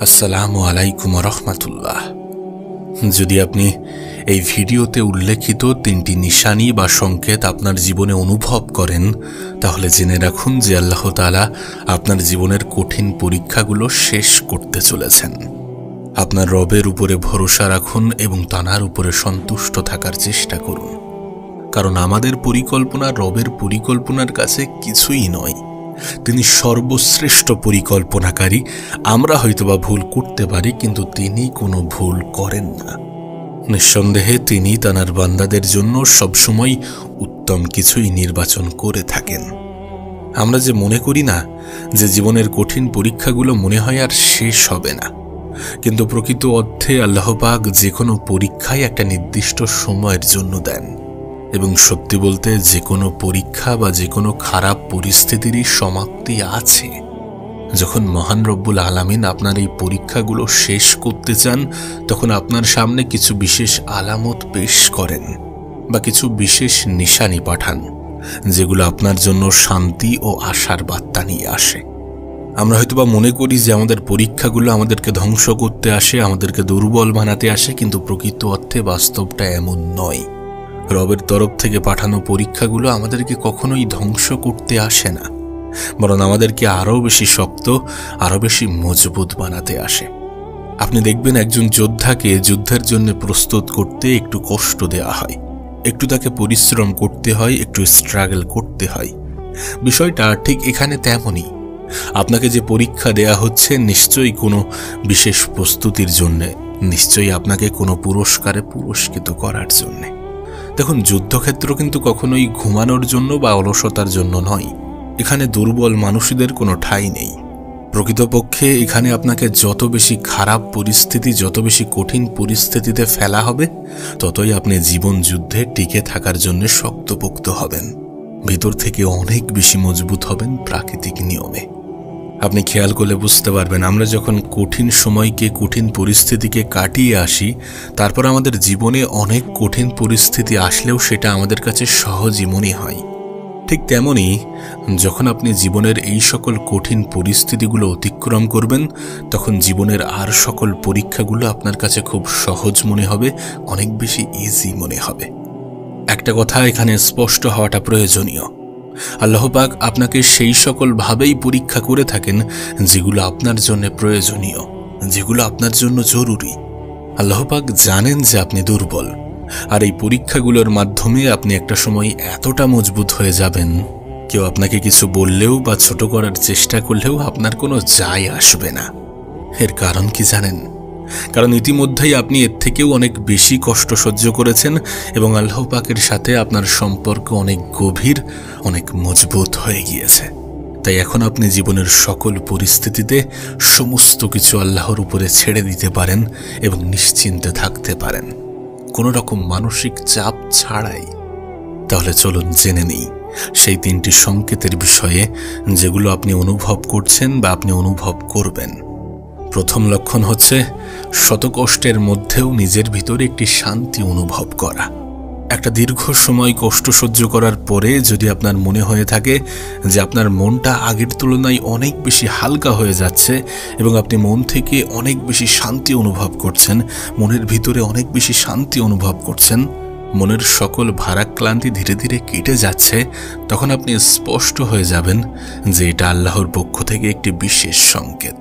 আসসালামু আলাইকুম রহমাতুল্লাহ। যদি আপনি এই ভিডিওতে উল্লেখিত তিনটি নিশানি বা সংকেত আপনার জীবনে অনুভব করেন, তাহলে জেনে রাখুন যে আল্লাহ তাআলা আপনার জীবনের কঠিন পরীক্ষাগুলো শেষ করতে চলেছেন। আপনার রবের উপরে ভরসা রাখুন এবং তাঁর উপরে সন্তুষ্ট থাকার চেষ্টা করুন, কারণ আমাদের পরিকল্পনা রবের পরিকল্পনার কাছে কিছুই নয়। তিনি সর্বশ্রেষ্ঠ পরিকল্পনাকারী। আমরা হয়তোবা ভুল করতে পারি, কিন্তু তিনি কোনো ভুল করেন না। নিঃসন্দেহে তিনি তাঁর বান্দাদের জন্য সবসময় উত্তম কিছুই নির্বাচন করে থাকেন। আমরা যে মনে করি না যে জীবনের কঠিন পরীক্ষাগুলো মনে হয় আর শেষ হবে না, কিন্তু প্রকৃত অর্থে আল্লাহ পাক যে কোনো পরীক্ষায় একটা নির্দিষ্ট সময়ের জন্য দেন, এবং সত্যি বলতে যে কোনো পরীক্ষা বা যে কোনো খারাপ পরিস্থিতিরই সমাপ্তি আছে। যখন মহান রব্বুল আলামিন আপনার এই পরীক্ষাগুলো শেষ করতে চান, তখন আপনার সামনে কিছু বিশেষ আলামত পেশ করেন বা কিছু বিশেষ নিশানি পাঠান, যেগুলো আপনার জন্য শান্তি ও আশার বার্তা নিয়ে আসে। আমরা হয়তোবা মনে করি যে আমাদের পরীক্ষাগুলো আমাদেরকে ধ্বংস করতে আসে, আমাদেরকে দুর্বল বানাতে আসে, কিন্তু প্রকৃত অর্থে বাস্তবটা এমন নয়। রবের তরফ থেকে পাঠানো পরীক্ষাগুলো আমাদেরকে কখনোই ধ্বংস করতে আসে না, বরং আমাদেরকে আরও বেশি শক্ত, আরও বেশি মজবুত বানাতে আসে। আপনি দেখবেন একজন যোদ্ধাকে যুদ্ধের জন্য প্রস্তুত করতে একটু কষ্ট দেওয়া হয়, একটু তাকে পরিশ্রম করতে হয়, একটু স্ট্রাগল করতে হয়। বিষয়টা ঠিক এখানে তেমনই। আপনাকে যে পরীক্ষা দেয়া হচ্ছে নিশ্চয়ই কোনো বিশেষ প্রস্তুতির জন্যে, নিশ্চয়ই আপনাকে কোনো পুরস্কারে পুরস্কৃত করার জন্যে। দেখুন, যুদ্ধক্ষেত্র কিন্তু কখনোই ঘুমানোর জন্য বা অলসতার জন্য নয়। এখানে দুর্বল মানুষদের কোনো ঠাঁই নেই। প্রকৃতপক্ষে এখানে আপনাকে যত বেশি খারাপ পরিস্থিতি, যত বেশি কঠিন পরিস্থিতিতে ফেলা হবে, ততই আপনি জীবন যুদ্ধে টিকে থাকার জন্য শক্তপোক্ত হবেন, ভিতর থেকে অনেক বেশি মজবুত হবেন প্রাকৃতিক নিয়মে। আপনি খেয়াল করলে বুঝতে পারবেন, আমরা যখন কঠিন সময়কে, কঠিন পরিস্থিতিকে কাটিয়ে আসি, তারপর আমাদের জীবনে অনেক কঠিন পরিস্থিতি আসলেও সেটা আমাদের কাছে সহজই মনে হয়। ঠিক তেমনই যখন আপনি জীবনের এই সকল কঠিন পরিস্থিতিগুলো অতিক্রম করবেন, তখন জীবনের আর সকল পরীক্ষাগুলো আপনার কাছে খুব সহজ মনে হবে, অনেক বেশি ইজি মনে হবে। একটা কথা এখানে স্পষ্ট হওয়াটা প্রয়োজনীয়, আল্লাহ পাক আপনাকে সেই সকল ভাবেই পরীক্ষা করে থাকেন যেগুলো আপনার জন্য প্রয়োজনীয়, যেগুলো আপনার জন্য জরুরি। আল্লাহ পাক জানেন যে আপনি দুর্বল, আর এই পরীক্ষাগুলোর মাধ্যমে আপনি একটা সময় এতটা মজবুত হয়ে যাবেন, কেউ আপনাকে কিছু বললেও বা ছোট করার চেষ্টা করলেও আপনার কোনো যায় আসবে না। এর কারণ কি জানেন? কারণ ইতিমধ্যেই আপনি এর থেকেও অনেক বেশি কষ্ট সহ্য করেছেন, এবং আল্লাহ পাকের সাথে আপনার সম্পর্ক অনেক গভীর, অনেক মজবুত হয়ে গিয়েছে। তাই এখন আপনি জীবনের সকল পরিস্থিতিতে সমস্ত কিছু আল্লাহর উপরে ছেড়ে দিতে পারেন এবং নিশ্চিন্তে থাকতে পারেন, কোনো রকম মানসিক চাপ ছাড়াই। তাহলে চলুন জেনে নিই সেই তিনটি সংকেতের বিষয়ে, যেগুলো আপনি অনুভব করছেন বা আপনি অনুভব করবেন। প্রথম লক্ষণ হচ্ছে শত কষ্টের মধ্যেও নিজের ভিতরে একটি শান্তি অনুভব করা। একটা দীর্ঘ সময় কষ্ট সহ্য করার পরে যদি আপনার মনে হয়ে থাকে যে আপনার মনটা আগের তুলনায় অনেক বেশি হালকা হয়ে যাচ্ছে, এবং আপনি মন থেকে অনেক বেশি শান্তি অনুভব করছেন, মনের ভিতরে অনেক বেশি শান্তি অনুভব করছেন, মনের সকল ভারাক্লান্তি ধীরে ধীরে কেটে যাচ্ছে, তখন আপনি স্পষ্ট হয়ে যাবেন যে এটা আল্লাহর পক্ষ থেকে একটি বিশেষ সংকেত।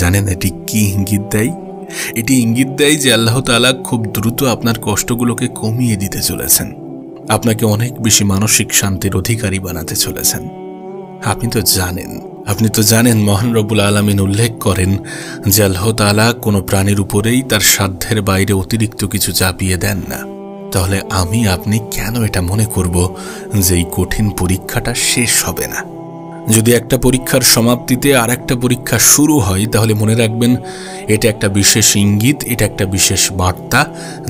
জানেন এটি কি ইঙ্গিত দেয়? এটি ইঙ্গিত দেয় যে আল্লাহ তাআলা খুব দ্রুত আপনার কষ্টগুলোকে কমিয়ে দিতে চলেছেন, আপনাকে অনেক বেশি মানসিক শান্তির অধিকারী বানাতে চলেছেন। আপনি তো জানেন মহান রব্বুল আলামিন উল্লেখ করেন যে আল্লাহ তাআলা কোনো প্রাণীর উপরেই তার সাধ্যের বাইরে অতিরিক্ত কিছু চাপিয়ে দেন না। তাহলে আপনি কেন এটা মনে করব যে এই কঠিন পরীক্ষাটা শেষ হবে না? যদি একটা পরীক্ষার সমাপ্তিতে আর একটা পরীক্ষা শুরু হয়, তাহলে মনে রাখবেন এটা একটা বিশেষ ইঙ্গিত, এটা একটা বিশেষ বার্তা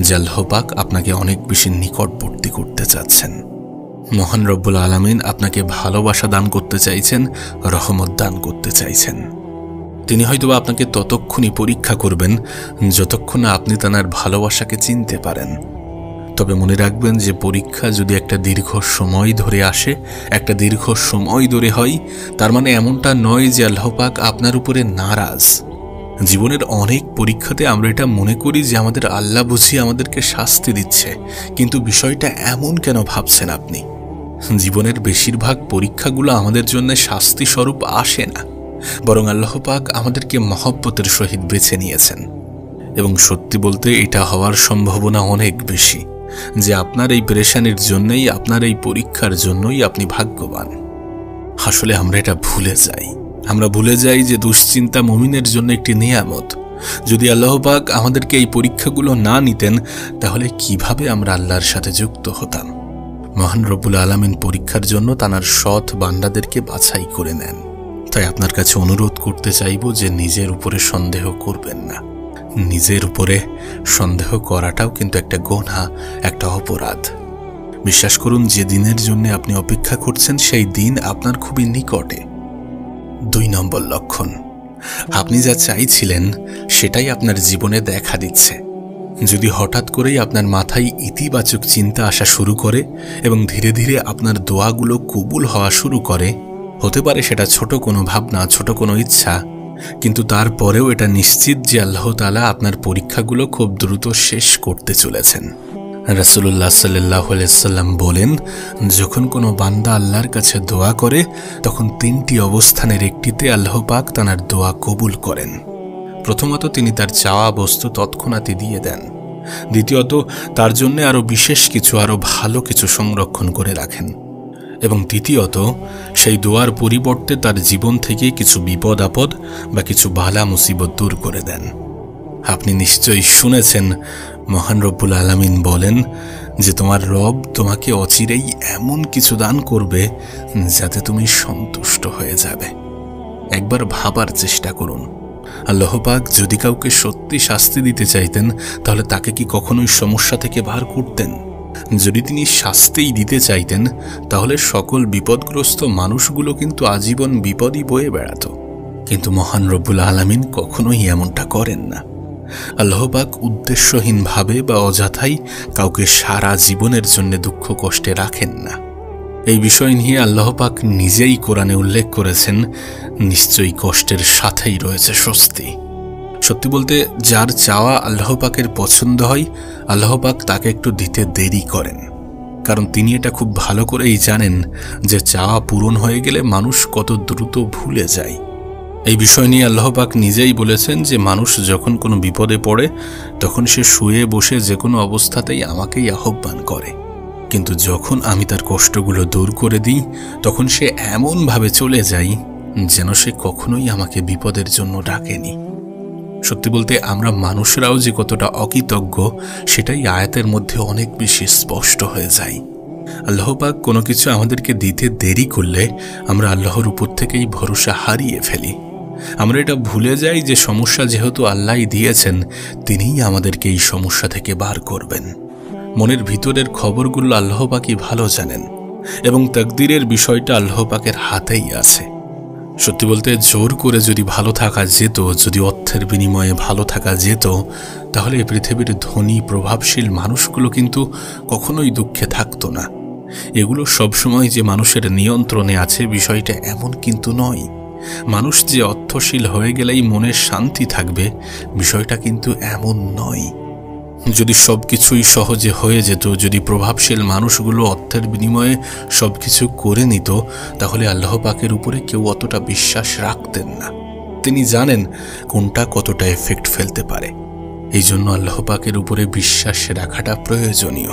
যে আল্লাহ পাক আপনাকে অনেক বেশি নিকটবর্তী করতে চাচ্ছেন। মহান রব্বুল আলামিন আপনাকে ভালোবাসা দান করতে চাইছেন, রহমত দান করতে চাইছেন। তিনি হয়তোবা আপনাকে ততক্ষণই পরীক্ষা করবেন যতক্ষণ না আপনি তাঁর ভালোবাসাকে চিনতে পারেন। তবে মনে রাখবেন যে পরীক্ষা যদি একটা দীর্ঘ সময় ধরে আসে, একটা দীর্ঘ সময় ধরে হয়, তার মানে এমনটা নয় যে আল্লাহ পাক আপনার উপরে নারাজ, জীবনের অনেক পরীক্ষাতে আমরা এটা মনে করি যে আমাদের আল্লাহ বুঝি আমাদেরকে শাস্তি দিচ্ছে, কিন্তু বিষয়টা এমন কেন ভাবছেন আপনি? জীবনের বেশিরভাগ পরীক্ষাগুলো আমাদের জন্য শাস্তি স্বরূপ আসে না, বরং আল্লাহ পাক আমাদেরকে মহব্বতের সহিত বেছে নিয়েছেন। এবং সত্যি বলতে এটা হওয়ার সম্ভাবনা অনেক বেশি যে আপনার এই পেরেশানির জন্যই, আপনার এই পরীক্ষার জন্যই আপনি ভাগ্যবান। আসলে আমরা এটা ভুলে যাই। আমরা ভুলে যাই যে দুশ্চিন্তা মুমিনের জন্য একটি নিয়ামত। যদি আল্লাহ পাক আমাদেরকে এই পরীক্ষাগুলো না নিতেন, তাহলে কিভাবে আমরা আল্লাহর সাথে যুক্ত হতাম? মহান রব্বুল আলামিন পরীক্ষার জন্য তার সৎ বান্দাদেরকে বাছাই করে নেন। তাই আপনার কাছে অনুরোধ করতে চাইব যে নিজের উপরে সন্দেহ করবেন না। নিজের উপরে সন্দেহ করাটাও কিন্তু একটা গুনাহ, একটা অপরাধ। বিশ্বাস করুন, যে দিনের জন্য আপনি অপেক্ষা করছেন সেই দিন আপনার খুবই নিকটে। 2 নম্বর লক্ষণ, আপনি যা চাইছিলেন সেটাই আপনার জীবনে দেখা দিচ্ছে। যদি হঠাৎ করেই আপনার মাথায় ইতিবাচক চিন্তা আসা শুরু করে এবং ধীরে ধীরে আপনার দোয়াগুলো কবুল হওয়া শুরু করে, হতে পারে সেটা ছোট কোনো ভাবনা, ছোট কোনো ইচ্ছা, কিন্তু তারপরেও এটা নিশ্চিত যে আল্লাহ তাআলা আপনার পরীক্ষাগুলো খুব দ্রুত শেষ করতে চলেছেন। রাসূলুল্লাহ সাল্লাল্লাহু আলাইহি সাল্লাম বলেন, যখন কোনো বান্দা আল্লাহর কাছে দোয়া করে তখন 3টি অবস্থানের একটিতে আল্লাহ পাক তার দোয়া কবুল করেন। প্রথমত, তিনি তার চাওয়া বস্তু তৎক্ষণাৎই দিয়ে দেন। দ্বিতীয়ত, তার জন্য আরও বিশেষ কিছু, আরও ভালো কিছু সংরক্ষণ করে রাখেন। এবং তৃতীয়ত, সেই দোয়ার পরিবর্তে তার জীবন থেকে কিছু বিপদ আপদ বা কিছু বালা মুসিবত দূর করে দেন। আপনি নিশ্চয়ই শুনেছেন, মহান রব্বুল আলামিন বলেন যে তোমার রব তোমাকে অচিরেই এমন কিছু দান করবে যাতে তুমি সন্তুষ্ট হয়ে যাবে। একবার ভাবার চেষ্টা করুন, আল্লাহ পাক যদি কাউকে সত্যি শাস্তি দিতে চাইতেন তাহলে তাকে কি কখনোই সমস্যা থেকে বার করতেন? যদি তিনি শাস্তিই দিতে চাইতেন তাহলে সকল বিপদগ্রস্ত মানুষগুলো কিন্তু আজীবন বিপদই বয়ে বেড়াত। কিন্তু মহান রব্বুল আলামিন কখনোই এমনটা করেন না। আল্লাহ পাক উদ্দেশ্যহীনভাবে বা অযথাই কাউকে সারা জীবনের জন্য দুঃখ কষ্টে রাখেন না। এই বিষয় নিয়ে আল্লাহ পাক নিজেই কোরআনে উল্লেখ করেছেন, নিশ্চয়ই কষ্টের সাথেই রয়েছে স্বস্তি। সত্যি বলতে, যার চাওয়া আল্লাহ পাকের পছন্দ হয়, আল্লাহ পাক তাকে একটু দিতে দেরি করেন, কারণ তিনি এটা খুব ভালো করেই জানেন যে চাওয়া পূরণ হয়ে গেলে মানুষ কত দ্রুত ভুলে যায়। এই বিষয় নিয়ে আল্লাহ পাক নিজেই বলেছেন যে মানুষ যখন কোনো বিপদে পড়ে তখন সে শুয়ে বসে যে কোনো অবস্থাতেই আমাকেই আহ্বান করে, কিন্তু যখন আমি তার কষ্টগুলো দূর করে দিই তখন সে এমনভাবে চলে যায় যেন সে কখনোই আমাকে বিপদের জন্য ডাকেনি। সত্যি বলতে, আমরা মানুষরাও যে কতটা অকৃতজ্ঞ সেটাই আয়াতের মধ্যে অনেক বেশি স্পষ্ট হয়ে যায়। আল্লাহ পাক কোনো কিছু আমাদেরকে দিতে দেরি করলে আমরা আল্লাহর উপর থেকেই ভরসা হারিয়ে ফেলি। আমরা এটা ভুলে যাই যে সমস্যা যেহেতু আল্লাহই দিয়েছেন, তিনিই আমাদেরকে এই সমস্যা থেকে বার করবেন। মনের ভিতরের খবরগুলো আল্লাহ পাকই ভালো জানেন এবং তাকদীরের বিষয়টা আল্লাহ পাকের হাতেই আছে। সত্যি বলতে, জোর করে যদি ভালো থাকা যেত, যদি অর্থের বিনিময়ে ভালো থাকা যেত, তাহলে পৃথিবীর ধনী প্রভাবশীল মানুষগুলো কিন্তু কখনোই দুঃখে থাকতো না। এগুলো সবসময় যে মানুষের নিয়ন্ত্রণে আছে বিষয়টা এমন কিন্তু নয়। মানুষ যে অর্থশীল হয়ে গেলেই মনের শান্তি থাকবে বিষয়টা কিন্তু এমন নয়। যদি সবকিছুই সহজে হয়ে যেত, যদি প্রভাবশীল মানুষগুলো অর্থের বিনিময়ে সবকিছু করে নিত, তাহলে আল্লাহ পাকের উপরে কেউ অতটা বিশ্বাস রাখতেন না। তিনি জানেন কোনটা কতটা এফেক্ট ফেলতে পারে। এই জন্য আল্লাহ পাকের উপরে বিশ্বাস রাখাটা প্রয়োজনীয়,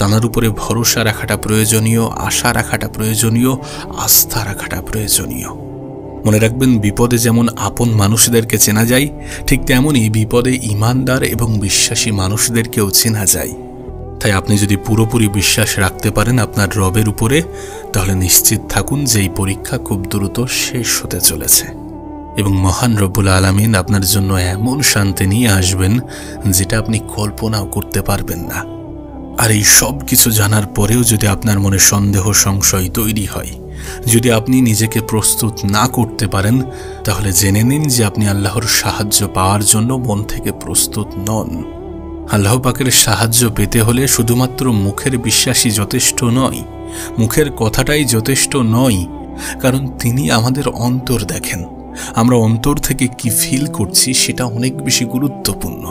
তাঁর উপরে ভরসা রাখাটা প্রয়োজনীয়, আশা রাখাটা প্রয়োজনীয়, আস্থা রাখাটা প্রয়োজনীয়। মনে রাখবেন, বিপদে যেমন আপন মানুষদেরকে চেনা যায়, ঠিক তেমনই বিপদে ঈমানদার এবং বিশ্বাসী মানুষদেরকেও চেনা যায়। তাই আপনি যদি পুরোপুরি বিশ্বাস রাখতে পারেন আপনার রবের উপরে, তাহলে নিশ্চিত থাকুন যে এই পরীক্ষা খুব দ্রুত শেষ হতে চলেছে এবং মহান রব্বুল আলামিন আপনার জন্য এমন শান্তি নিয়ে আসবেন যেটা আপনি কল্পনাও করতে পারবেন না। আর এই সব কিছু জানার পরেও যদি আপনার মনে সন্দেহ সংশয় তৈরি হয়, যদি আপনি নিজেকে প্রস্তুত না করতে পারেন, তাহলে জেনে নিন যে আপনি আল্লাহর সাহায্য পাওয়ার জন্য মন থেকে প্রস্তুত নন। আল্লাহ পাকের সাহায্য পেতে হলে শুধুমাত্র মুখের বিশ্বাসই যথেষ্ট নয়, মুখের কথাটাই যথেষ্ট নয়, কারণ তিনি আমাদের অন্তর দেখেন। আমরা অন্তর থেকে কি ফিল করছি সেটা অনেক বেশি গুরুত্বপূর্ণ।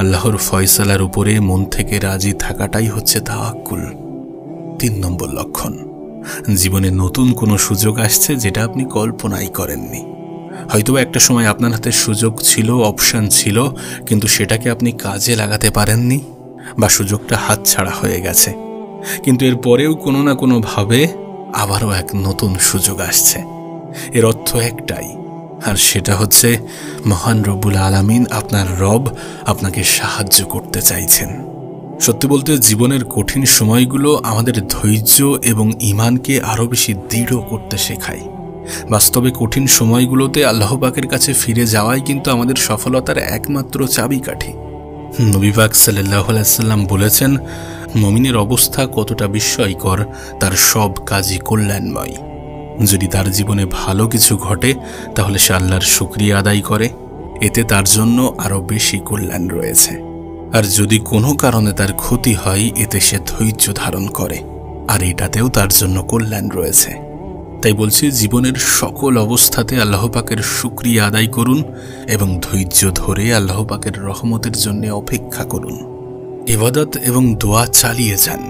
আল্লাহর ফয়সালার উপরে মন থেকে রাজি থাকাটাই হচ্ছে তাওয়াক্কুল। 3 নম্বর লক্ষণ, জীবনে নতুন কোনো সুযোগ আসছে যেটা আপনি কল্পনাই করেননি। হয়তো একটা সময় আপনার হাতে সুযোগ ছিল, অপশন ছিল, কিন্তু সেটাকে আপনি কাজে লাগাতে পারেননি বা সুযোগটা হাতছাড়া হয়ে গেছে। কিন্তু এর পরেও কোনো না কোনোভাবে আবারও এক নতুন সুযোগ আসছে। এর অর্থ একটাই, আর সেটা হচ্ছে মহান রব্বুল আলামিন, আপনার রব আপনাকে সাহায্য করতে চাইছেন। সত্যি বলতে জীবনের কঠিন সময়গুলো আমাদের ধৈর্য এবং ঈমানকে আরও বেশি দৃঢ় করতে শেখায়। বাস্তবে কঠিন সময়গুলোতে আল্লাহ পাকের কাছে ফিরে যাওয়াই কিন্তু আমাদের সফলতার একমাত্র চাবিকাঠি। নবী পাক সাল্লাল্লাহু আলাইহি ওয়াসাল্লাম বলেছেন, মুমিনের অবস্থা কতটা বিস্ময়কর, তার সব কাজই কল্যাণময়। যদি তার জীবনে ভালো কিছু ঘটে তাহলে সে আল্লাহর শুকরিয়া আদায় করে, এতে তার জন্য আরও বেশি কল্যাণ রয়েছে। আর যদি কোনো কারণে তার ক্ষতি হয়, এতে সে ধৈর্য ধারণ করে, আর এটাতেও তার জন্য কল্যাণ রয়েছে। তাই বলছি, জীবনের সকল অবস্থাতে আল্লাহ পাকের শুকরিয়া আদায় করুন এবং ধৈর্য ধরে আল্লাহ পাকের রহমতের জন্য অপেক্ষা করুন। ইবাদত এবং দোয়া চালিয়ে যান,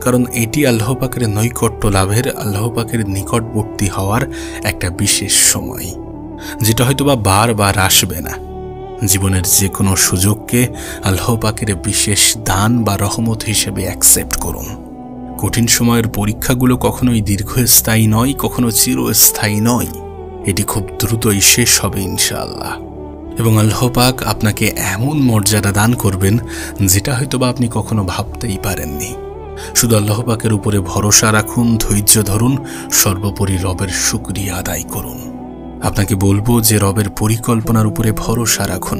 কারণ এটি আল্লাহ পাকের নৈকট্য লাভের, আল্লাহ পাকের নিকটবর্তী হওয়ার একটা বিশেষ সময়, যেটা হয়তোবা বারবার আসবে না। জীবনের যে কোনো সুযোগকে আল্লাহ পাকের বিশেষ দান বা রহমত হিসেবে অ্যাকসেপ্ট করুন। কঠিন সময়ের পরীক্ষাগুলো কখনোই দীর্ঘস্থায়ী নয়, কখনো চিরস্থায়ী নয়। এটি খুব দ্রুতই শেষ হবে ইনশাআল্লাহ, এবং আল্লাহ পাক আপনাকে এমন মর্যাদা দান করবেন যেটা হয়তোবা আপনি কখনো ভাবতেই পারেননি। শুধু আল্লাহ পাকের উপরে ভরসা রাখুন, ধৈর্য ধরুন, সর্বোপরি রবের শুকরিয়া আদায় করুন। আপনাকে বলবো যে রবের পরিকল্পনার উপরে ভরসা রাখুন,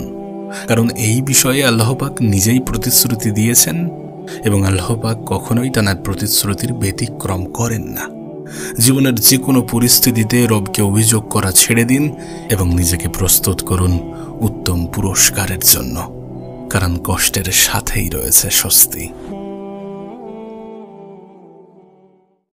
কারণ এই বিষয়ে আল্লাহ পাক নিজেই প্রতিশ্রুতি দিয়েছেন এবং আল্লাহ পাক কখনোই তার প্রতিশ্রুতির ব্যতিক্রম করেন না। জীবনের যে কোনো পরিস্থিতিতে রবকে অভিযোগ করা ছেড়ে দিন এবং নিজেকে প্রস্তুত করুন উত্তম পুরস্কারের জন্য, কারণ কষ্টের সাথেই রয়েছে স্বস্তি।